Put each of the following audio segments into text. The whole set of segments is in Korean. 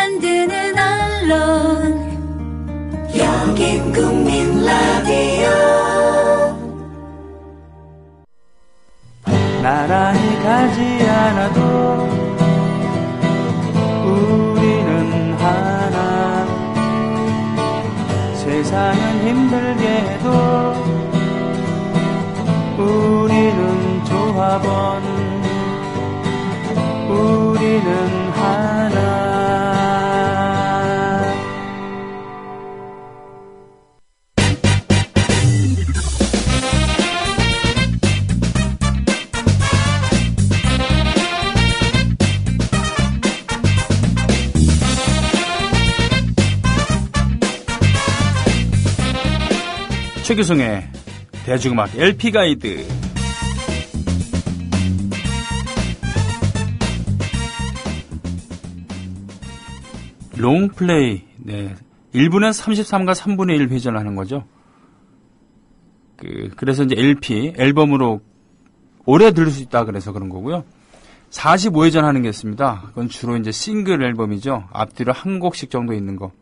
만드는 언론 여긴 국민 라디오. 나란히 가지 않아도 우리는 하나. 세상은 힘들게 해도 우리는 조합원. 우리는 하나. 최규성의 대중음악 LP 가이드. 롱플레이. 네. 1분에 33과 3분의 1 회전을 하는 거죠. 그래서 이제 LP, 앨범으로 오래 들을 수 있다 그래서 그런 거고요. 45회전 하는 게 있습니다. 그건 주로 이제 싱글 앨범이죠. 앞뒤로 한 곡씩 정도 있는 거.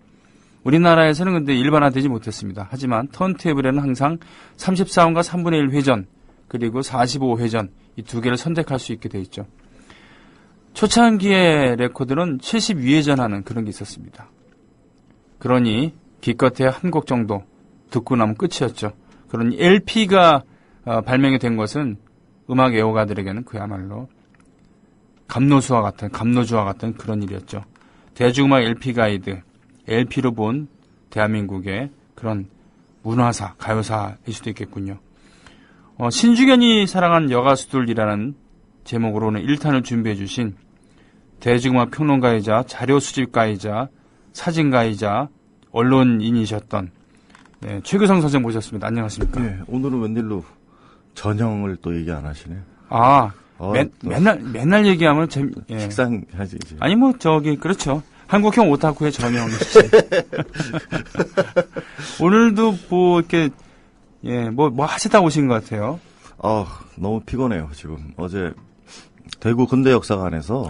우리나라에서는 근데 일반화되지 못했습니다. 하지만 턴테이블에는 항상 34음과 3분의 1 회전, 그리고 45회전, 이 두 개를 선택할 수 있게 돼 있죠. 초창기의 레코드는 72회전 하는 그런 게 있었습니다. 그러니 기껏해야 한 곡 정도 듣고 나면 끝이었죠. 그러니 LP가 발명이 된 것은 음악 애호가들에게는 그야말로 감노주와 같은 그런 일이었죠. 대중음악 LP 가이드, LP로 본 대한민국의 그런 문화사, 가요사일 수도 있겠군요. 신중현이 사랑한 여가수들이라는 제목으로 오늘 1탄을 준비해 주신 대중음악 평론가이자 자료수집가이자 사진가이자 언론인이셨던 최규성 선생 모셨습니다. 안녕하십니까? 네, 오늘은 웬일로 전형을 또 얘기 안 하시네요. 맨날 얘기하면 식상하지. 이제. 아니 그렇죠. 한국형 오타쿠의 전형이시. 오늘도 이렇게 뭐 하시다 오신 것 같아요. 너무 피곤해요 지금. 어제 대구 근대역사관에서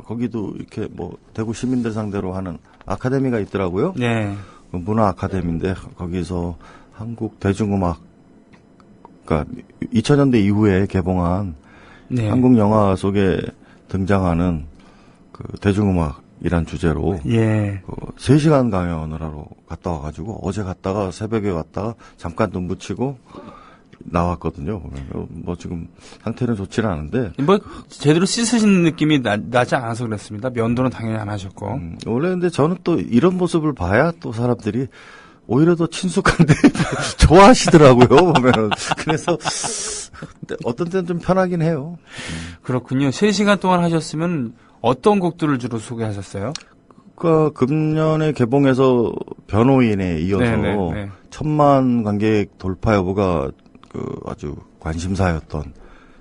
거기도 이렇게 대구 시민들 상대로 하는 아카데미가 있더라고요. 네. 문화 아카데미인데 거기서 한국 대중음악, 그러니까 2000년대 이후에 개봉한 한국 영화 속에 등장하는 그 대중음악이란 주제로 3시간 강연을 하러 갔다 와가지고 어제 갔다가 새벽에 왔다가 잠깐 눈 붙이고 나왔거든요. 지금 상태는 좋지는 않은데 제대로 씻으신 느낌이 나지 않아서 그렇습니다. 면도는 당연히 안 하셨고. 원래 근데 저는 또 이런 모습을 봐야 또 사람들이 오히려 더 친숙한데 좋아하시더라고요. 보면은. 그래서 어떤 때는 좀 편하긴 해요. 그렇군요. 3시간 동안 하셨으면 어떤 곡들을 주로 소개하셨어요? 금년에 개봉해서 변호인에 이어서 1000만 관객 돌파 여부가 아주 관심사였던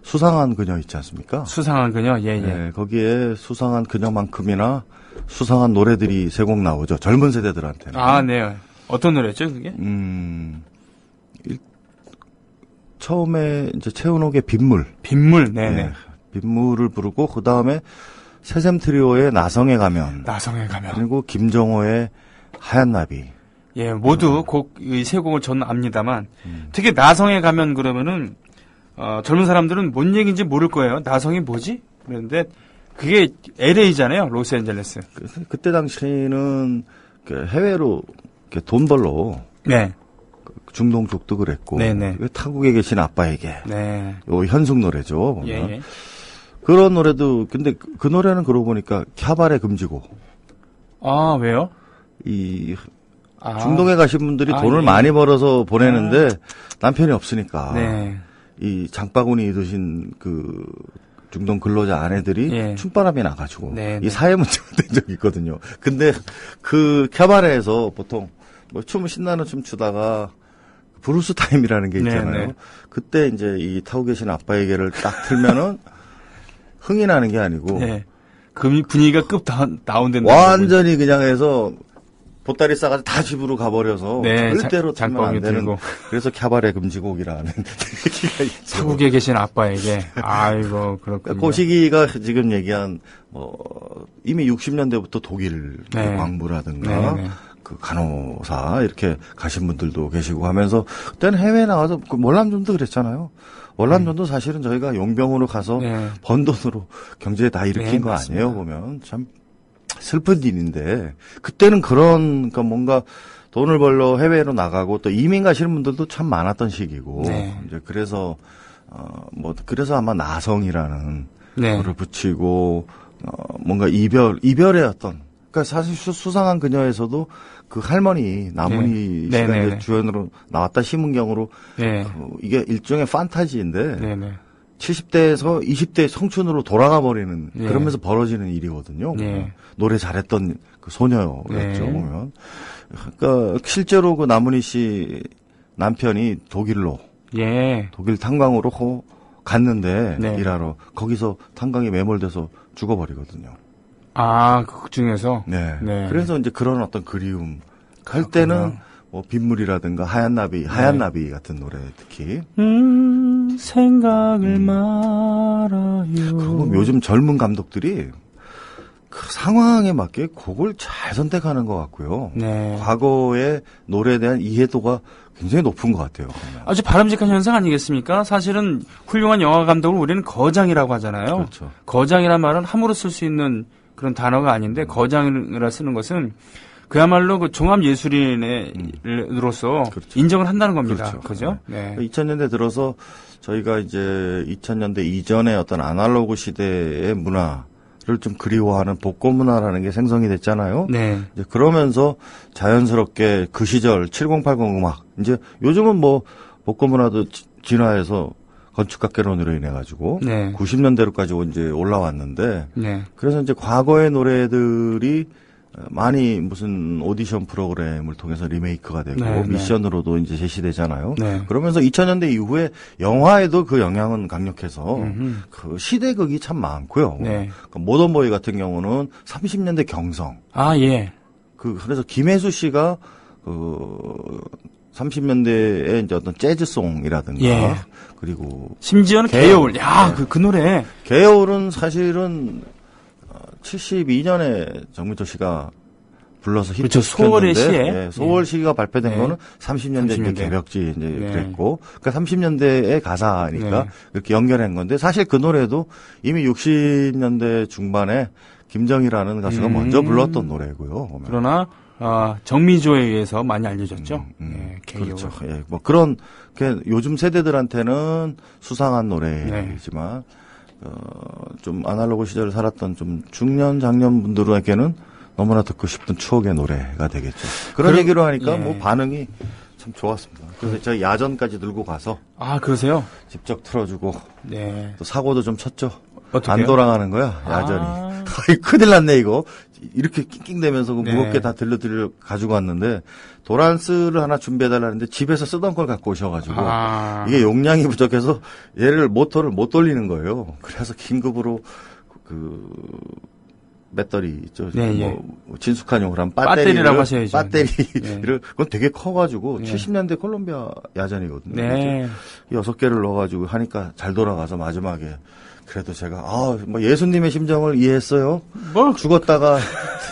수상한 그녀 있지 않습니까? 수상한 그녀, 네, 거기에 수상한 그녀만큼이나 수상한 노래들이 3곡 나오죠. 젊은 세대들한테는. 네. 어떤 노래였죠, 그게? 처음에 이제 최은옥의 빗물. 네네. 빗물을 부르고, 그 다음에 새샘 트리오의 나성에 가면. 그리고 김정호의 하얀 나비. 모두 이 3곡을 저는 압니다만, 특히 나성에 가면 그러면은, 젊은 사람들은 뭔 얘기인지 모를 거예요. 나성이 뭐지? 그런데, 그게 LA잖아요, 로스앤젤레스. 그때 당시는 해외로 돈 벌러. 중동 쪽도 그랬고. 타국에 계신 아빠에게. 요 현숙 노래죠, 보면. 그런 노래도, 근데 그 노래는 그러고 보니까 캬바레 금지고. 왜요? 중동에 가신 분들이 돈을 많이 벌어서 보내는데 남편이 없으니까 이 장바구니 드신 그 중동 근로자 아내들이 춤바람이 나가지고 이 사회 문제가 된 적이 있거든요. 근데 그 캬바레에서 보통 춤을 신나는 춤 추다가 브루스 타임이라는 게 있잖아요. 그때 이제 이 타고 계신 아빠에게를 딱 틀면은 흥이 나는 게 아니고 분위기가 급 다운된다. 완전히 그냥 해서 보따리 싸가지고 다 집으로 가버려서 네, 절대로 틀면 안 되는. 들고. 그래서 캬바레 금지곡이라는 얘기가 있죠. 타국에 계신 아빠에게. 아이고 그렇군요. 그 시기가 지금 얘기한 이미 60년대부터 독일 네. 광부라든가 네. 그 간호사 이렇게 가신 분들도 계시고 하면서 그때는 해외에 나가서 그 월남전도 그랬잖아요. 월남전도 사실은 저희가 용병으로 가서 네. 번 돈으로 경제에 다 일으킨 네, 거 맞습니다. 아니에요. 보면 참 슬픈 일인데 그때는 그런 그러니까 뭔가 돈을 벌러 해외로 나가고 또 이민 가시는 분들도 참 많았던 시기고 네. 이제 그래서 그래서 아마 나성이라는 네. 거를 붙이고 뭔가 이별의 어떤 그러니까 사실 수상한 그녀에서도 그 할머니 나문희 네. 씨가 네, 이제 네. 주연으로 나왔다 심은경으로 네. 이게 일종의 판타지인데 네. 네. 70대에서 20대 성춘으로 돌아가 버리는 네. 그러면서 벌어지는 일이거든요. 네. 노래 잘했던 그 소녀였죠. 네. 보면 그러니까 실제로 그 나문희 씨 남편이 독일로 예. 독일 탄광으로 갔는데 네. 일하러 거기서 탄광에 매몰돼서 죽어버리거든요. 아, 그 중에서? 네. 네. 그래서 이제 그런 어떤 그리움 할 때는 뭐 빗물이라든가 하얀 나비 같은 노래 특히. 생각을 말아요. 그리고 요즘 젊은 감독들이 그 상황에 맞게 곡을 잘 선택하는 것 같고요. 네. 과거의 노래에 대한 이해도가 굉장히 높은 것 같아요. 아주 바람직한 현상 아니겠습니까? 사실은 훌륭한 영화 감독을 우리는 거장이라고 하잖아요. 그렇죠. 거장이란 말은 함부로 쓸 수 있는 그런 단어가 아닌데 거장이라 쓰는 것은 그야말로 그 종합 예술인으로서 그렇죠. 인정을 한다는 겁니다. 그렇죠. 그죠? 네. 2000년대 들어서 저희가 이제 2000년대 이전의 어떤 아날로그 시대의 문화를 좀 그리워하는 복고 문화라는 게 생성이 됐잖아요. 네. 이제 그러면서 자연스럽게 그 시절 7080 음악 이제 요즘은 뭐 복고 문화도 진화해서 건축학개론으로 인해 가지고 네. 90년대로까지 이제 올라왔는데 네. 그래서 이제 과거의 노래들이 많이 무슨 오디션 프로그램을 통해서 리메이크가 되고 네, 미션으로도 이제 제시되잖아요. 네. 그러면서 2000년대 이후에 영화에도 그 영향은 강력해서 그 시대극이 참 많고요. 네. 그 모던보이 같은 경우는 30년대 경성. 아, 예. 그래서 김혜수 씨가 30년대의 이제 어떤 재즈송이라든가 예. 그리고 심지어는 개요울. 야, 그 노래. 개요울은 사실은 72년에 정민철 씨가 불러서 그렇죠. 히트시켰는데 소월의 시에. 예, 소월 시가 발표된 네. 거는 30년대 이제 30년대. 개벽지 이제 네. 그랬고 그러니까 30년대의 가사니까 네. 이렇게 연결한 건데 사실 그 노래도 이미 60년대 중반에 김정희라는 가수가 먼저 불렀던 노래고요. 보면. 그러나 정미조에 의해서 많이 알려졌죠. 예, 개요울. 그렇죠. 예, 뭐 그런 요즘 세대들한테는 수상한 노래이지만 좀 아날로그 시절을 살았던 좀 중년 장년 분들에게는 너무나 듣고 싶은 추억의 노래가 되겠죠. 그런 얘기로 하니까 예. 뭐 반응이 참 좋았습니다. 그래서 제가 야전까지 들고 가서 아, 그러세요? 직접 틀어주고 네. 또 사고도 좀 쳤죠. 어떻게요? 안 돌아가는 거야 야전이. 아. 큰일 났네 이거. 이렇게 낑낑대면서 네. 무겁게 다 들려 가지고 왔는데 도란스를 하나 준비해달라는데 집에서 쓰던 걸 갖고 오셔가지고 이게 용량이 부족해서 얘를 모터를 못 돌리는 거예요. 그래서 긴급으로 그 배터리 있죠. 네, 뭐 진숙한 용어로 배터리라고 하셔야죠. 배터리를 그건 되게 커가지고 네. 70년대 콜롬비아 야전이거든요. 네. 6개를 넣어가지고 하니까 잘 돌아가서 마지막에 그래도 제가 뭐 예수님의 심정을 이해했어요. 뭘 죽었다가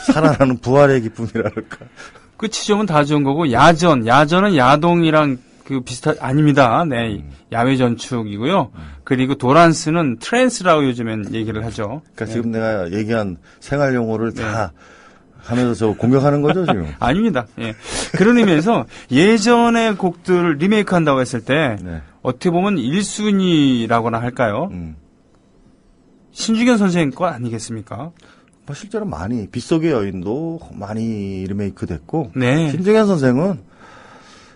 살아나는 부활의 기쁨이랄까. 그 지점은 다 좋은 거고 야전은 야동이랑 그 아닙니다. 네. 야외 전축이고요. 그리고 도란스는 트랜스라고 요즘엔 얘기를 하죠. 그러니까 네. 지금 내가 얘기한 생활 용어를 다 하면서 저 공격하는 거죠, 지금? 아닙니다. 예. 그런 의미에서 예전의 곡들을 리메이크 한다고 했을 때 어떻게 보면 1순위라고나 할까요? 신중현 선생님 거 아니겠습니까? 뭐 실제로 많이 빗속의 여인도 많이 리메이크 됐고 네. 신중현 선생은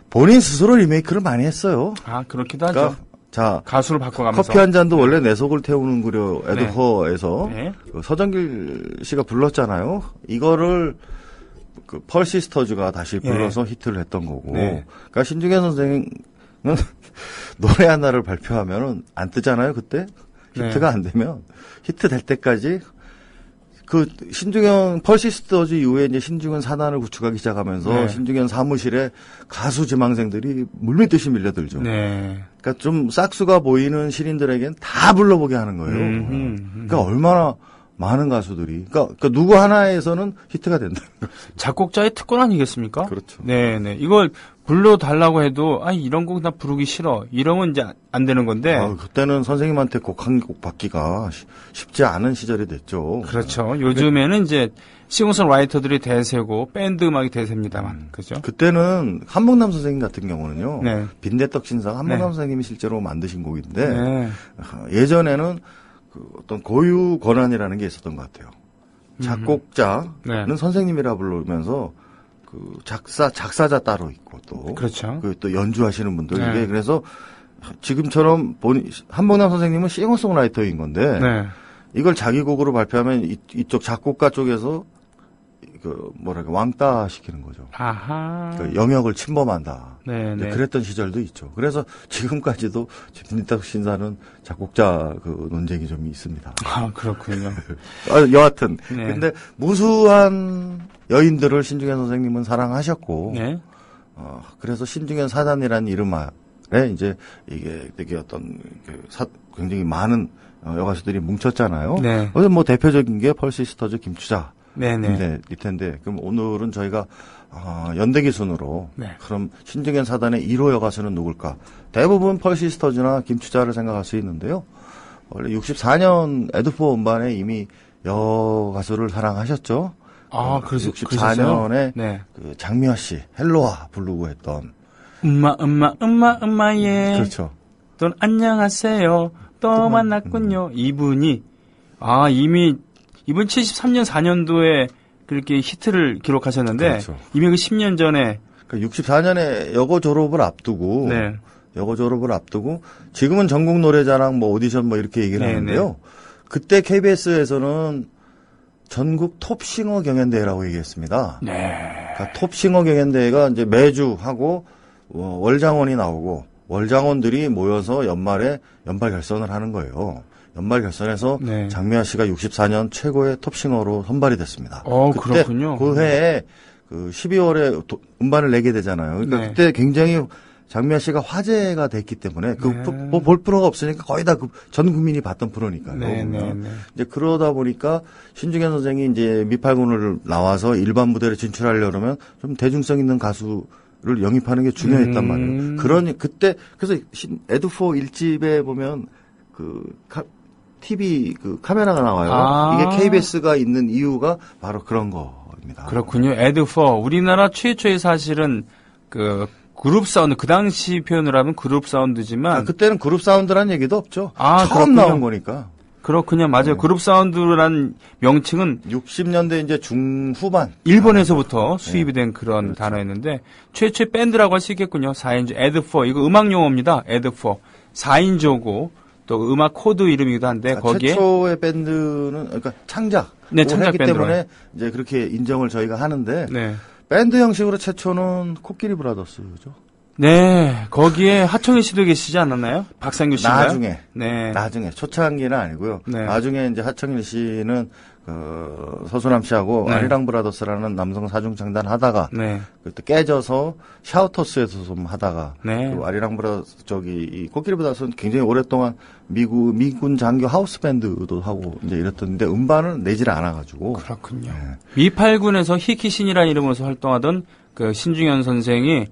본인 스스로 리메이크를 많이 했어요. 아, 그렇기도 하죠. 그러니까 자, 가수를 바꿔가면서 커피 한 잔도 원래 내 속을 태우는 그려 에드허에서 네. 그 서정길 씨가 불렀잖아요. 이거를 그 펄시스터즈가 다시 불러서 히트를 했던 거고. 그러니까 신중현 선생은 노래 하나를 발표하면은 안 뜨잖아요, 그때. 히트가 안 되면 히트 될 때까지 그 신중현 펄시스터즈 이후에 이제 신중현 사단을 구축하기 시작하면서 네. 신중현 사무실에 가수 지망생들이 물밀듯이 밀려들죠. 네. 그러니까 좀 싹수가 보이는 신인들에겐 다 불러보게 하는 거예요. 그러니까 얼마나 많은 가수들이 그러니까 누구 하나에서는 히트가 된다. 작곡자의 특권 아니겠습니까? 그렇죠. 네네. 이걸 불러달라고 해도 이런 곡 나 부르기 싫어. 이러면 이제 안 되는 건데. 그때는 선생님한테 곡 한 곡 받기가 쉽지 않은 시절이 됐죠. 그렇죠. 요즘에는 이제 싱어송라이터들이 대세고 밴드 음악이 대세입니다만. 그죠? 그때는 한복남 선생님 같은 경우는요. 네. 빈대떡 신상 한복남 네. 선생님이 실제로 만드신 곡인데 네. 예전에는 그 어떤 고유 권한이라는 게 있었던 것 같아요. 작곡자는 네. 선생님이라 부르면서 그 작사자 따로 있고 또 그렇죠. 또 연주하시는 분들 네. 이게 그래서 지금처럼 한복남 선생님은 싱어송라이터인 건데 네. 이걸 자기 곡으로 발표하면 이쪽 작곡가 쪽에서 그 뭐랄까 왕따 시키는 거죠. 아하. 그 영역을 침범한다. 네네. 그랬던 시절도 있죠. 그래서 지금까지도 빈대떡 신사는 작곡자 그 논쟁이 좀 있습니다. 그렇군요. 여하튼 네. 근데 무수한 여인들을 신중현 선생님은 사랑하셨고, 네. 그래서 신중현 사단이라는 이름 아래 이제 이게 되게 어떤 굉장히 많은 여가수들이 뭉쳤잖아요. 네. 그래서 뭐 대표적인 게 펄시스터즈 김추자. 네네. 일 텐데, 그럼 오늘은 저희가, 연대기 순으로, 네. 그럼 신중현 사단의 1호 여가수는 누굴까? 대부분 펄시스터즈나 김추자를 생각할 수 있는데요. 원래 64년 에드포 음반에 이미 여가수를 사랑하셨죠? 그래서 64년에 네. 그 장미화 씨, 헬로와 부르고 했던. 예. 그렇죠. 또 안녕하세요. 또 만났군요. 이분이, 이미, 이번 73년 4년도에 그렇게 히트를 기록하셨는데 그렇죠. 이미 그 10년 전에 그러니까 64년에 여고 졸업을 앞두고 네. 여고 졸업을 앞두고 지금은 전국 노래자랑 뭐 오디션 뭐 이렇게 얘기를 하는데요. 그때 KBS에서는 전국 톱싱어 경연대회라고 얘기했습니다. 네. 그러니까 톱싱어 경연대회가 이제 매주 하고 월장원이 나오고 월장원들이 모여서 연말에 연발 결선을 하는 거예요. 연말 결선에서 네. 장미화 씨가 64년 최고의 톱싱어로 선발이 됐습니다. 그때 그렇군요. 그 해에 그 12월에 음반을 내게 되잖아요. 그러니까 네. 그때 굉장히 장미화 씨가 화제가 됐기 때문에 뭐 볼 프로가 없으니까 거의 다 전 국민이 봤던 프로니까요. 네. 이제 그러다 보니까 신중현 선생이 이제 미팔군을 나와서 일반 무대를 진출하려면 좀 대중성 있는 가수를 영입하는 게 중요했단 말이에요. 그때 그래서 에드포 1집에 보면 TV 카메라가 나와요. 이게 KBS가 있는 이유가 바로 그런 거입니다. 그렇군요. 에드포 우리나라 최초의 사실은 그 그룹 사운드 그 당시 표현을 하면 그룹 사운드지만 그때는 그룹 사운드라는 얘기도 없죠. 처음 그렇군요. 나온 거니까. 그렇군요. 맞아요. 네. 그룹 사운드란 명칭은 60년대 이제 중후반 일본에서부터 수입이 된 그런 그렇죠. 단어였는데 최초의 밴드라고 할 수 있겠군요. 4인조 에드포 이거 음악 용어입니다. 에드포 4인조고 또 음악 코드 이름이기도 한데 거기에 최초의 밴드는 그러니까 창작 창작 밴드로 때문에 이제 그렇게 인정을 저희가 하는데 네. 밴드 형식으로 최초는 코끼리 브라더스죠. 네, 거기에 하청일 씨도 계시지 않았나요? 박상규 씨가 나중에 초창기는 아니고요. 네. 나중에 이제 하청일 씨는 서수남 씨하고 네. 아리랑 브라더스라는 남성 사중창단 하다가 네. 그때 깨져서 샤우터스에서 좀 하다가 네. 또 아리랑 브라더스 이 코끼리 브라더스는 굉장히 오랫동안 미군 장교 하우스 밴드도 하고 이제 이랬던데 음반을 내지를 않아가지고 그렇군요. 네. 미팔군에서 히키신이라는 이름으로서 활동하던 그 신중현 선생이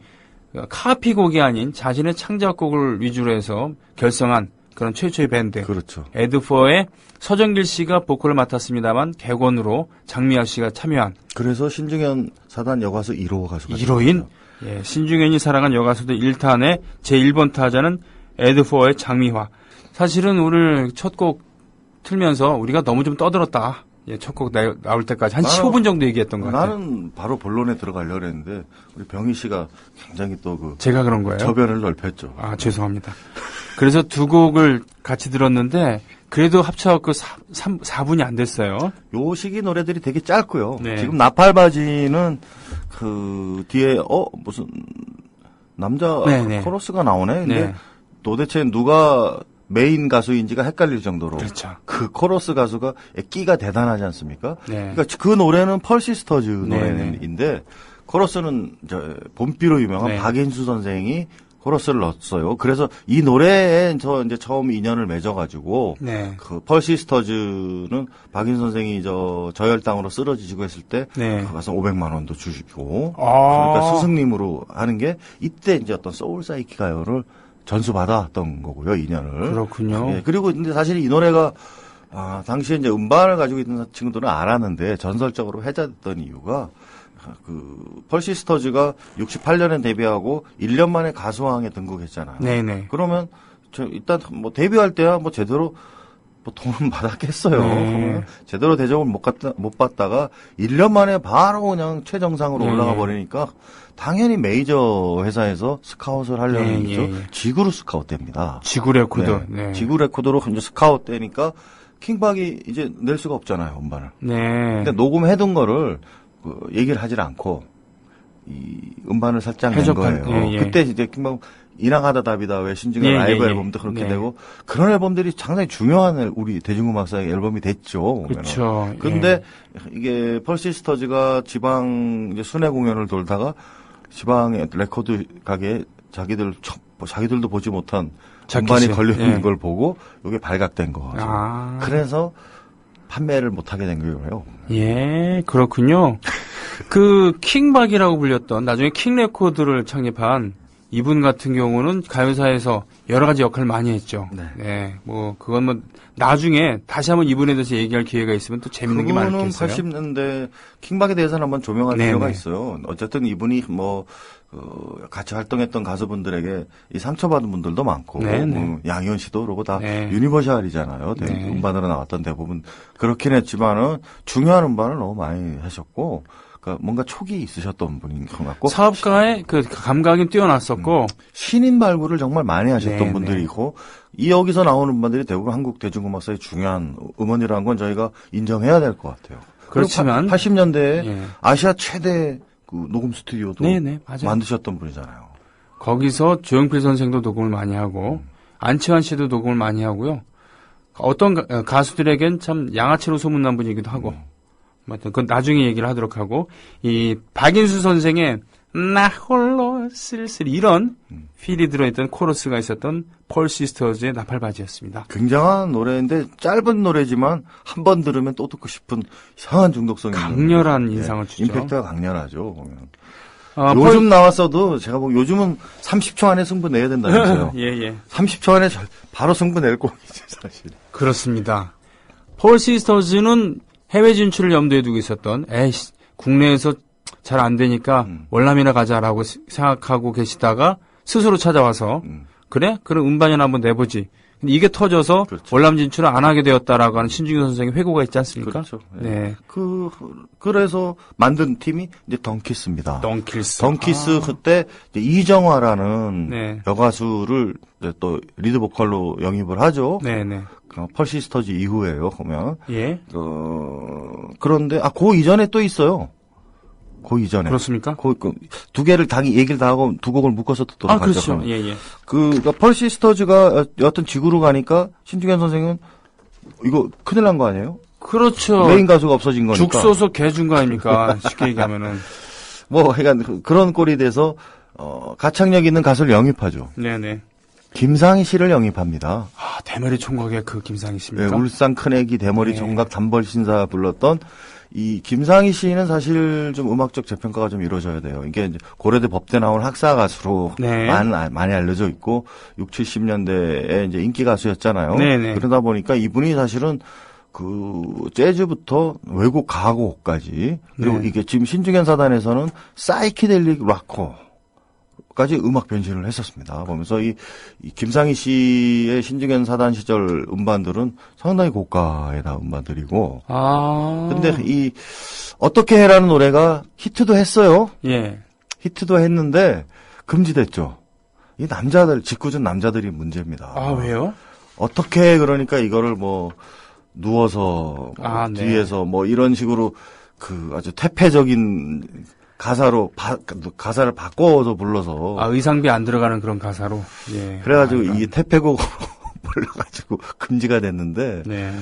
카피곡이 아닌 자신의 창작곡을 위주로 해서 결성한 그런 최초의 밴드. 그렇죠. 에드포의 서정길 씨가 보컬을 맡았습니다만 객원으로 장미화 씨가 참여한. 그래서 신중현 사단 여가수 1호 가수가 1호인 예, 신중현이 사랑한 여가수들 1탄의 제1번 타자는 에드포의 장미화. 사실은 오늘 첫 곡 틀면서 우리가 너무 좀 떠들었다. 예, 첫 곡 나올 때까지 한 15분 정도 얘기했던 것 같아요. 나는 바로 본론에 들어가려고 했는데 우리 병희 씨가 굉장히 또 제가 그런 거예요? 저변을 넓혔죠. 죄송합니다. 그래서 두 곡을 같이 들었는데 그래도 합쳐갖고 4분이 안 됐어요. 요 시기 노래들이 되게 짧고요. 네. 지금 나팔바지는 그 뒤에 무슨 남자 네네. 코러스가 나오네. 근데 네. 도대체 누가 메인 가수인지가 헷갈릴 정도로 그렇죠. 그 코러스 가수가 끼가 대단하지 않습니까? 네. 그러니까 그 노래는 펄시스터즈 노래인데 코러스는 봄비로 유명한 네. 박인수 선생이 코러스를 넣었어요. 그래서 이 노래에 저 이제 처음 인연을 맺어가지고 네. 그 펄시스터즈는 박인수 선생이 저혈당으로 쓰러지시고 했을 때 네. 가서 500만 원도 주시고 그러니까 스승님으로 하는 게 이때 이제 어떤 소울 사이키 가요를 전수받았던 거고요, 인연을. 그렇군요. 예, 그리고 근데 사실 이 노래가 당시에 이제 음반을 가지고 있는 친구들은 알았는데 전설적으로 회자됐던 이유가 그 펄시스터즈가 68년에 데뷔하고 1년 만에 가수왕에 등극했잖아요. 네네. 그러면 일단 뭐 데뷔할 때야 뭐 제대로 뭐 돈은 받았겠어요. 네. 제대로 대접을 못 받다가 1년 만에 바로 그냥 최정상으로 올라가 버리니까 당연히 메이저 회사에서 스카웃을 하려는 거죠. 지구로 스카웃됩니다. 지구 레코드. 네. 지구 레코드로 이제 스카웃되니까 킹박이 이제 낼 수가 없잖아요, 음반을. 네. 근데 녹음해둔 거를 얘기를 하질 않고 이 음반을 살짝 낸 거예요. 그때 이제 킹박 인하가다 답이다 왜 신중의 라이브 앨범도 그렇게 되고 그런 앨범들이 상당히 중요한 우리 대중음악사의 앨범이 됐죠. 그렇죠. 근데 이게 펄시스터즈가 지방 이제 순회 공연을 돌다가 지방의 레코드 가게에 자기들도 보지 못한 음반이 걸려 있는 걸 보고 이게 발각된 거죠. 그래서 판매를 못하게 된 거예요. 예, 그렇군요. 그 킹박이라고 불렸던 나중에 킹레코드를 창립한 이분 같은 경우는 가요사에서 여러 가지 역할을 많이 했죠. 네. 뭐 그건 뭐 나중에 다시 한번 이분에 대해서 얘기할 기회가 있으면 또 재밌는 게 많겠어요. 80년대 킹박에 대해서는 한번 조명할 필요가 있어요. 어쨌든 이분이 뭐 같이 활동했던 가수분들에게 이 상처받은 분들도 많고 양희은 씨도 그러고 다 유니버셜이잖아요. 음반으로 나왔던 대부분 그렇긴 했지만은 중요한 음반을 너무 많이 하셨고 그러니까 뭔가 촉이 있으셨던 분인 것 같고 사업가의 그 감각이 뛰어났었고 신인 발굴을 정말 많이 하셨던 분들이고 이 여기서 나오는 음반들이 대부분 한국 대중음악사의 중요한 음원이라는 건 저희가 인정해야 될 것 같아요. 그렇지만 80년대에 아시아 최대 그 녹음 스튜디오도 만드셨던 분이잖아요. 거기서 조용필 선생도 녹음을 많이 하고 안치환 씨도 녹음을 많이 하고요. 어떤 가수들에겐 참 양아치로 소문난 분이기도 하고 그건 나중에 얘기를 하도록 하고 이 박인수 선생의 나 홀로 쓸쓸히 이런 필이 들어있던 코러스가 있었던 펄시스터즈의 나팔바지였습니다. 굉장한 노래인데 짧은 노래지만 한 번 들으면 또 듣고 싶은 이상한 중독성이 강렬한 인상을 주죠. 임팩트가 강렬하죠. 보면. 요즘 나왔어도 제가 보기 요즘은 30초 안에 승부 내야 된다면서요. 30초 안에 바로 승부 낼 거이지 사실. 그렇습니다. 펄시스터즈는 해외 진출을 염두에 두고 있었던 국내에서 잘 안 되니까 월남이나 가자라고 생각하고 계시다가 스스로 찾아와서 그래? 그럼 음반이나 한번 내보지. 근데 이게 터져서 월남 진출을 안 하게 되었다라고 하는 신중현 선생의 회고가 있지 않습니까? 그렇죠. 네. 그래서 만든 팀이 이제 덩키스입니다. 덩키스 그때 이제 이정화라는 여가수를 이제 또 리드 보컬로 영입을 하죠. 펄시스터즈 이후에요, 보면. 그런데, 그 이전에 또 있어요. 그 이전에. 그렇습니까? 두 개를 얘기를 다 하고 두 곡을 묶어서 듣도록 하죠. 그렇죠. 펄시스터즈가 여하튼 지구로 가니까 신중현 선생은 이거 큰일 난 거 아니에요? 그렇죠. 메인 가수가 없어진 거니까. 죽소서 개준 거 아닙니까? 쉽게 얘기하면은. 그러니까 그런 꼴이 돼서, 가창력 있는 가수를 영입하죠. 김상희 씨를 영입합니다. 대머리 총각의 그 김상희 씨입니까? 울산 큰애기 대머리 총각 단벌신사 불렀던 이 김상희 씨는 사실 좀 음악적 재평가가 좀 이루어져야 돼요. 이게 이제 고려대 법대 나온 학사 가수로 많이 알려져 있고 60, 70년대에 이제 인기 가수였잖아요. 그러다 보니까 이분이 사실은 그 재즈부터 외국 가곡까지 그리고 이게 지금 신중현 사단에서는 사이키델릭 락커 까지 음악 변신을 했었습니다. 보면서 이 김상희 씨의 신중현 사단 시절 음반들은 상당히 고가의 다 음반들이고. 근데 이 어떻게 해라는 노래가 히트도 했어요. 히트도 했는데 금지됐죠. 이 직구준 남자들이 문제입니다. 왜요? 어떻게 그러니까 이거를 뭐 누워서 뒤에서 뭐 이런 식으로 그 아주 퇴폐적인 가사를 바꿔서 불러서. 의상비 안 들어가는 그런 가사로. 그래가지고 이 태폐곡으로 몰려가지고 금지가 됐는데 네.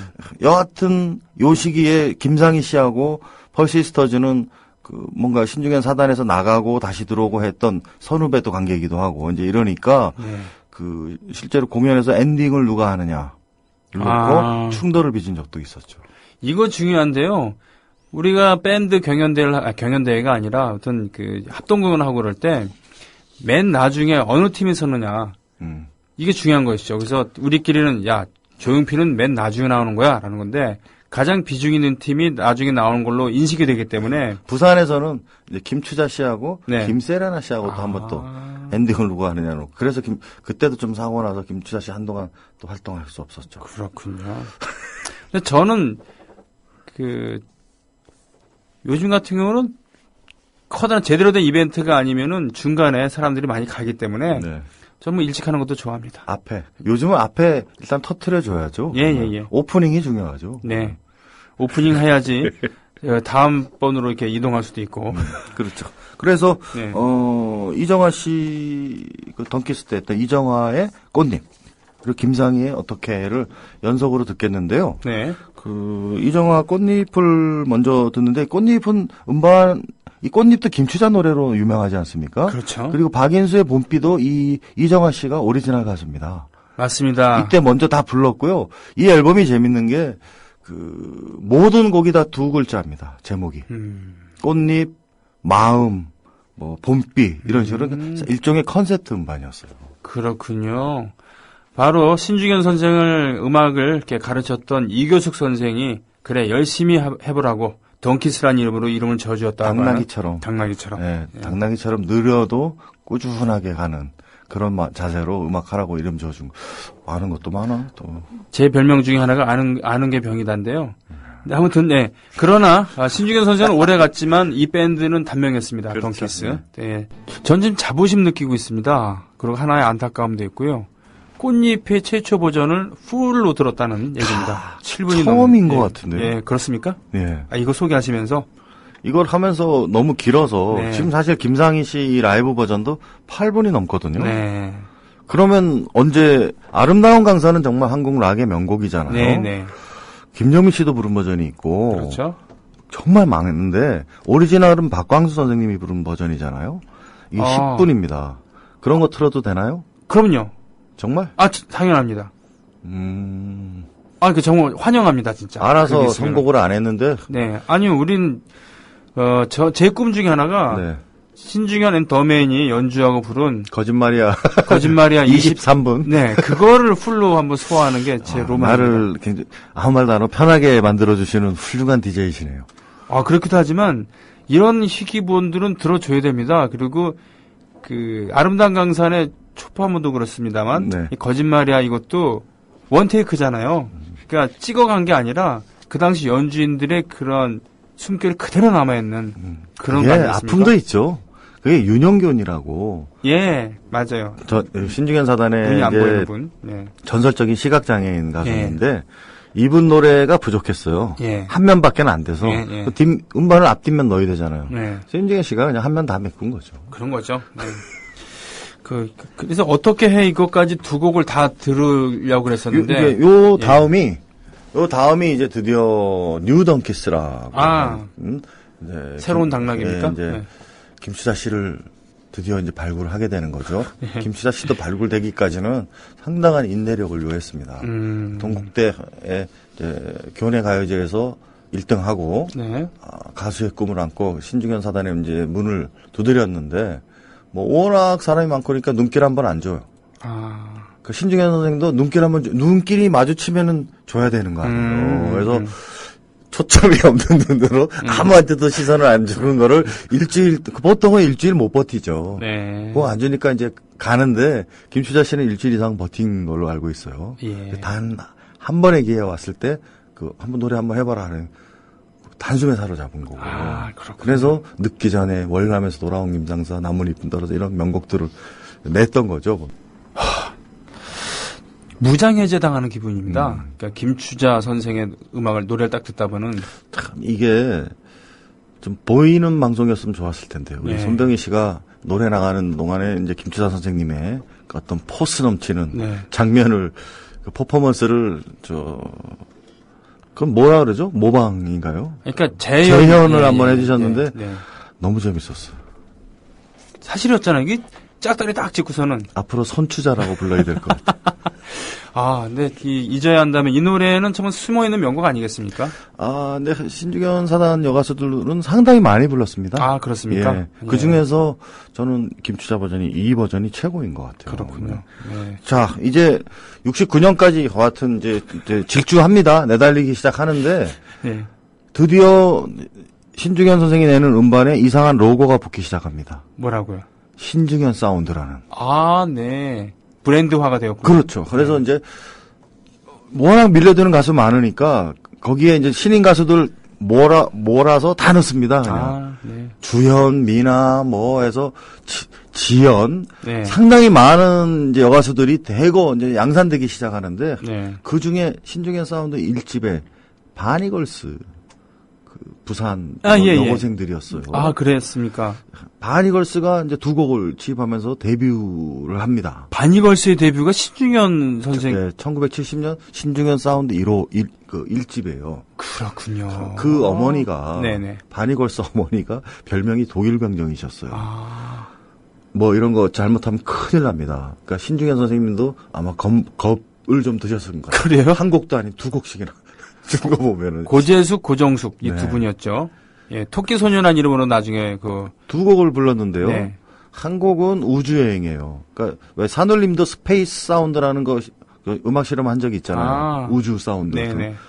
여하튼 요 시기에 김상희 씨하고 펄시스터즈는 그 뭔가 신중현 사단에서 나가고 다시 들어오고 했던 선후배도 관계이기도 하고 이제 이러니까 네. 그 실제로 공연에서 엔딩을 누가 하느냐 이렇고 충돌을 빚은 적도 있었죠. 이거 중요한데요. 우리가 밴드 경연대회가 아니라 어떤 그 합동공연하고 그럴 때 맨 나중에 어느 팀이 서느냐. 이게 중요한 것이죠. 그래서 우리끼리는 야, 조용필은 맨 나중에 나오는 거야 라는 건데 가장 비중 있는 팀이 나중에 나오는 걸로 인식이 되기 때문에 부산에서는 이제 김추자 씨하고 네. 김세라나 씨하고 또 한 번 또 엔딩을 누가 하느냐로. 그래서 그때도 좀 사고 나서 김추자 씨 한동안 또 활동할 수 없었죠. 그렇군요. 근데 저는 요즘 같은 경우는 커다란 제대로 된 이벤트가 아니면은 중간에 사람들이 많이 가기 때문에 네. 저는 뭐 일찍 하는 것도 좋아합니다. 요즘은 앞에 일단 터트려줘야죠. 예. 오프닝이 중요하죠. 네. 오프닝 해야지 다음 번으로 이렇게 이동할 수도 있고. 그렇죠. 그래서 네. 이정화 씨 그 던키스 때 했던 이정화의 꽃잎 그리고 김상희의 어떻게를 연속으로 듣겠는데요. 네. 그 이정화 꽃잎을 먼저 듣는데 꽃잎은 이 꽃잎도 김추자 노래로 유명하지 않습니까? 그렇죠. 그리고 박인수의 봄비도 이정화 씨가 오리지널 가수입니다. 맞습니다. 이때 먼저 다 불렀고요. 이 앨범이 재밌는 게 모든 곡이 다 두 글자입니다. 제목이. 꽃잎, 마음, 뭐 봄비 이런 식으로 일종의 컨셉트 음반이었어요. 그렇군요. 바로 신중현 선생을 음악을 이렇게 가르쳤던 이교숙 선생이 그래 열심히 해보라고 덩키스라는 이름으로 이름을 지어주었다. 당나귀처럼. 네, 당나귀처럼 느려도 꾸준하게 가는 그런 자세로 음악하라고 이름 지어준 거. 아는 것도 많아. 또. 제 별명 중에 하나가 아는 게 병이다인데요. 아무튼 네. 그러나 신중현 선생은 오래 갔지만 이 밴드는 단명했습니다. 그렇죠. 덩키스. 네. 전 지금 자부심 느끼고 있습니다. 그리고 하나의 안타까움도 있고요. 꽃잎의 최초 버전을 풀로 들었다는 얘기입니다. 7분이 처음인 것 같은데요. 예, 그렇습니까? 예. 이거 소개하시면서 이걸 하면서 너무 길어서 네. 지금 사실 김상희 씨 라이브 버전도 8분이 넘거든요. 네. 그러면 언제 아름다운 강사는 정말 한국 락의 명곡이잖아요. 네. 김정민 씨도 부른 버전이 있고 그렇죠. 정말 많은데 오리지널은 박광수 선생님이 부른 버전이잖아요. 이게 10분입니다. 그런 거 틀어도 되나요? 그럼요. 정말? 당연합니다. 정말 환영합니다, 진짜. 알아서 선곡을 안 했는데? 네. 아니요, 우린, 제 꿈 중에 하나가, 네. 신중현 앤 더맨이 연주하고 부른 거짓말이야 23분. 네, 그거를 풀로 한번 소화하는 게 제 로망입니다. 나를 굉장히 아무 말도 안 하고 편하게 만들어주시는 훌륭한 DJ시네요. 그렇기도 하지만, 이런 희귀본들은 들어줘야 됩니다. 그리고, 아름다운 강산의 초파문도 그렇습니다만 네. 이 거짓말이야 이것도 원테이크잖아요. 그러니까 찍어간 게 아니라 그 당시 연주인들의 그런 숨결이 그대로 남아있는 그런 거 아니겠습니까? 아픔도 있죠. 그게 윤영균이라고. 예, 맞아요. 신중현 사단의 눈이 안 보이는 분. 네. 전설적인 시각장애인 가수인데 이분 노래가 부족했어요. 예. 한 면밖에 안 돼서 음반을 앞뒷면 넣어야 되잖아요. 네. 신중현 씨가 그냥 한 면 다 메꾼 거죠. 그런 거죠. 네. 그래서 어떻게 해 이것까지 두 곡을 다 들으려고 그랬었는데 요 다음이 이제 드디어 뉴 덩키스라고 이제 새로운 당락입니까? 이제 김추자 씨를 드디어 이제 발굴하게 되는 거죠. 김추자 씨도 발굴되기까지는 상당한 인내력을 요했습니다. 동국대에 이제 교내 가요제에서 1등하고 네. 가수의 꿈을 안고 신중현 사단에 이제 문을 두드렸는데 워낙 사람이 많고 그러니까 눈길 한번 안 줘요. 그 신중현 선생도 눈길이 마주치면은 줘야 되는 거 아니에요. 그래서 초점이 없는 눈으로 아무한테도 시선을 안 주는 거를 보통은 일주일 못 버티죠. 네. 그거 안 주니까 이제 가는데 김추자 씨는 일주일 이상 버틴 걸로 알고 있어요. 예. 단 한 번의 기회가 왔을 때 한번 노래 한번 해봐라 하는 단숨에 사로잡은 거고. 그래서 늦기 전에 월남에서 돌아온 김장사 나뭇잎은 떨어져 이런 명곡들을 냈던 거죠. 무장해제 당하는 기분입니다. 그러니까 김추자 선생의 노래를 딱 듣다 보면 참 이게 좀 보이는 방송이었으면 좋았을 텐데 우리 손병희 씨가 노래 나가는 동안에 이제 김추자 선생님의 어떤 포스 넘치는 장면을 그 퍼포먼스를 그건 뭐라 그러죠? 모방인가요? 그러니까 재현을 한번 해주셨는데 너무 재밌었어요. 사실이었잖아요. 이게 짝다리 딱 짚고서는 앞으로 선추자라고 불러야 될 것 같아요. 근데 잊어야 한다면 이 노래는 정말 숨어있는 명곡 아니겠습니까? 근데 신중현 사단 여가수들은 상당히 많이 불렀습니다. 그렇습니까? 예. 그 중에서 저는 김추자 버전이 이 버전이 최고인 것 같아요. 그렇군요. 네. 자, 이제 69년까지 같은 이제 질주합니다. 내달리기 시작하는데 네. 드디어 신중현 선생이 내는 음반에 이상한 로고가 붙기 시작합니다. 뭐라고요? 신중현 사운드라는. 네. 브랜드화가 되었군요. 그렇죠. 그래서 이제 워낙 밀려드는 가수 많으니까 거기에 이제 신인 가수들 몰아서 다 넣습니다. 그냥. 네. 주현, 미나 뭐 해서 지연 네. 상당히 많은 이제 여가수들이 대거 이제 양산되기 시작하는데 네. 그 중에 신중현 사운드 1집에 바니걸스 부산 여고생들이었어요. 그랬습니까? 바니걸스가 이제 두 곡을 취입하면서 데뷔를 합니다. 바니걸스의 데뷔가 신중현 선생. 네, 1970년 신중현 사운드 1집이에요. 그렇군요. 그 어머니가 네네. 바니걸스 어머니가 별명이 독일병정이셨어요. 뭐 이런 거 잘못하면 큰일 납니다. 그러니까 신중현 선생님도 아마 겁을 좀 드셨을 것 같아요. 그래요? 한 곡도 아닌 두 곡씩이나. 거 보면은 고재숙, 고정숙 이 두 분이었죠. 예, 토끼 소년한 이름으로 나중에 두 곡을 불렀는데요. 네. 한 곡은 우주여행이에요. 그러니까 왜 산울림도 스페이스 사운드라는 거 음악 실험한 적이 있잖아요. 우주 사운드.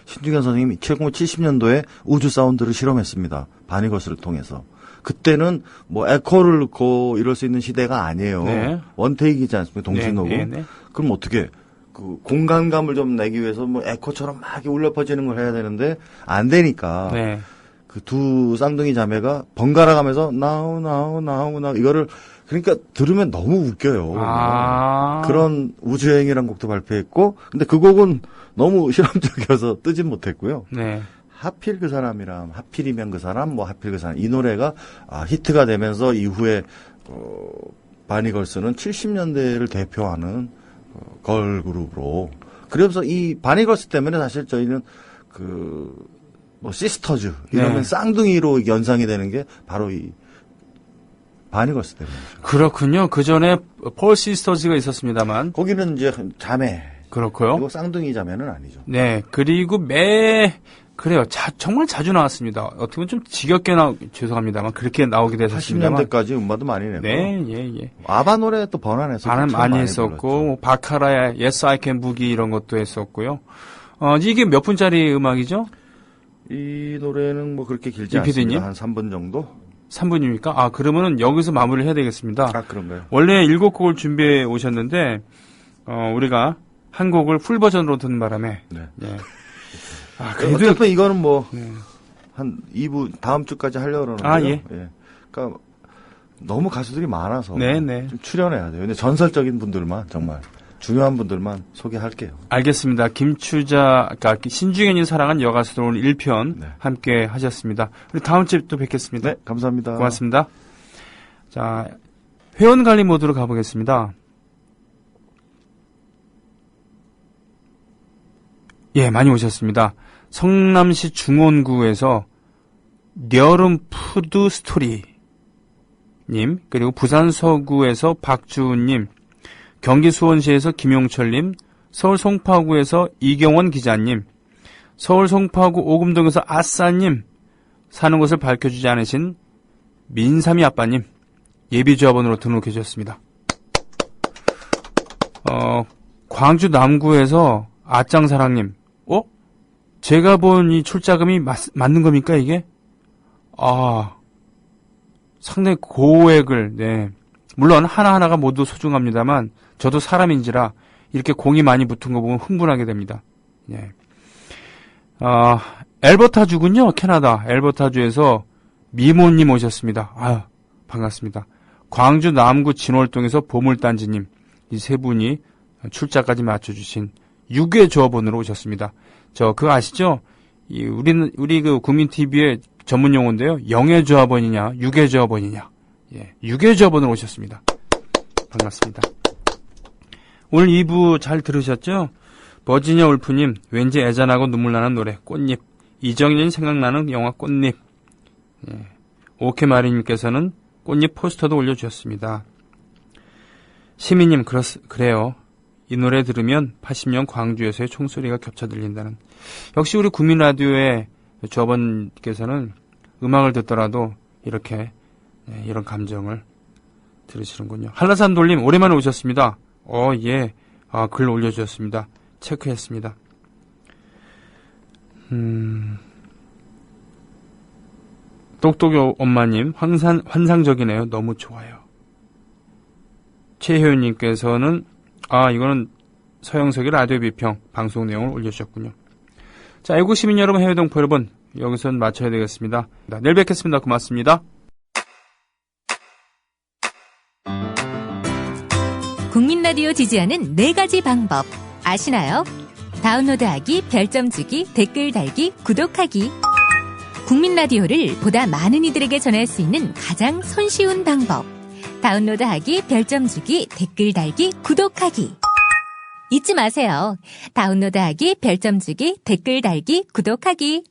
신중현 선생님이 70년도에 우주 사운드를 실험했습니다. 바니걸스를 통해서. 그때는 뭐 에코를 넣고 이럴 수 있는 시대가 아니에요. 네. 원테이크이지 않습니까? 동시녹음. 네. 그럼 어떻게? 그 공간감을 좀 내기 위해서 뭐 에코처럼 막 울려 퍼지는 걸 해야 되는데 안 되니까 그 두 쌍둥이 자매가 번갈아 가면서 나우 이거를 그러니까 들으면 너무 웃겨요. 그런 우주여행이라는 곡도 발표했고 근데 그 곡은 너무 실험적이어서 뜨진 못했고요. 하필 그 사람이랑 하필이면 그 사람 뭐 하필 그 사람 이 노래가 히트가 되면서 이후에 바니걸스는 70년대를 대표하는 걸그룹으로. 그래서 이 바니걸스 때문에 사실 저희는 뭐 시스터즈 이러면 쌍둥이로 연상이 되는 게 바로 이 바니걸스 때문이죠. 그렇군요. 그 전에 폴 시스터즈가 있었습니다만 거기는 이제 자매. 그렇고요. 그리고 쌍둥이 자매는 아니죠. 네. 그리고 그래요. 정말 자주 나왔습니다. 어떻게 보면 좀 지겹게 죄송합니다만 그렇게 나오게 됐었습니다만. 80년대까지 음반도 많이 냈고. 예. 아바 노래 또 번안했었고. 많이 했었고, 뭐 바카라의 Yes I Can Boogie 이런 것도 했었고요. 이게 몇 분짜리 음악이죠? 이 노래는 뭐 그렇게 길지 않습니다. 한 3분 정도? 3분입니까? 그러면은 여기서 마무리를 해야 되겠습니다. 그런가요? 원래 7곡을 준비해 오셨는데, 우리가 한 곡을 풀 버전으로 듣는 바람에. 그래도 어차피 이거는 뭐 한 2부 다음 주까지 하려고 그러는데요. 그러니까 너무 가수들이 많아서 좀 출연해야 돼요. 근데 전설적인 분들만 정말 중요한 분들만 소개할게요. 알겠습니다. 그러니까 신중현이 사랑한 여가수들 오늘 1편 함께 하셨습니다. 우리 다음 주에 또 뵙겠습니다. 네, 감사합니다. 고맙습니다. 자, 회원 관리 모드로 가보겠습니다. 예, 많이 오셨습니다. 성남시 중원구에서 여름 푸드 스토리 님, 그리고 부산 서구에서 박주은 님, 경기 수원시에서 김용철 님, 서울 송파구에서 이경원 기자님, 서울 송파구 오금동에서 아싸님, 사는 곳을 밝혀주지 않으신 민삼이 아빠님, 예비조합원으로 등록해 주셨습니다. 광주 남구에서 아짱사랑님, 제가 본 이 출자금이 맞는 겁니까, 이게? 상당히 고액을, 물론 하나하나가 모두 소중합니다만, 저도 사람인지라 이렇게 공이 많이 붙은 거 보면 흥분하게 됩니다. 엘버타주군요, 캐나다. 엘버타주에서 미모님 오셨습니다. 반갑습니다. 광주 남구 진월동에서 보물단지님, 이 세 분이 출자까지 맞춰주신 6회 조합원으로 오셨습니다. 그거 아시죠? 우리 그 국민 TV의 전문 용어인데요. 0회 조합원이냐, 6회 조합원이냐. 6회 조합원으로 오셨습니다. 반갑습니다. 오늘 2부 잘 들으셨죠? 버지니아 울프님, 왠지 애잔하고 눈물나는 노래, 꽃잎. 이정진 생각나는 영화 꽃잎. 예. 오케 마리님께서는 꽃잎 포스터도 올려주셨습니다. 시민님, 그래요. 이 노래 들으면 80년 광주에서의 총소리가 겹쳐 들린다는. 역시 우리 국민라디오의 조합원께서는 음악을 듣더라도 이렇게 이런 감정을 들으시는군요. 한라산 돌림 오랜만에 오셨습니다. 예. 글 올려주셨습니다. 체크했습니다. 똑똑이 엄마님, 환상적이네요. 너무 좋아요. 최효연님께서는, 이거는 서영석의 라디오 비평 방송 내용을 올려주셨군요. 자, 애국 시민 여러분, 해외 동포 여러분, 여기선 마쳐야 되겠습니다. 내일 뵙겠습니다. 고맙습니다. 국민라디오 지지하는 4가지 방법 아시나요? 다운로드하기, 별점 주기, 댓글 달기, 구독하기. 국민라디오를 보다 많은 이들에게 전할 수 있는 가장 손쉬운 방법. 다운로드하기, 별점 주기, 댓글 달기, 구독하기. 잊지 마세요. 다운로드하기, 별점 주기, 댓글 달기, 구독하기.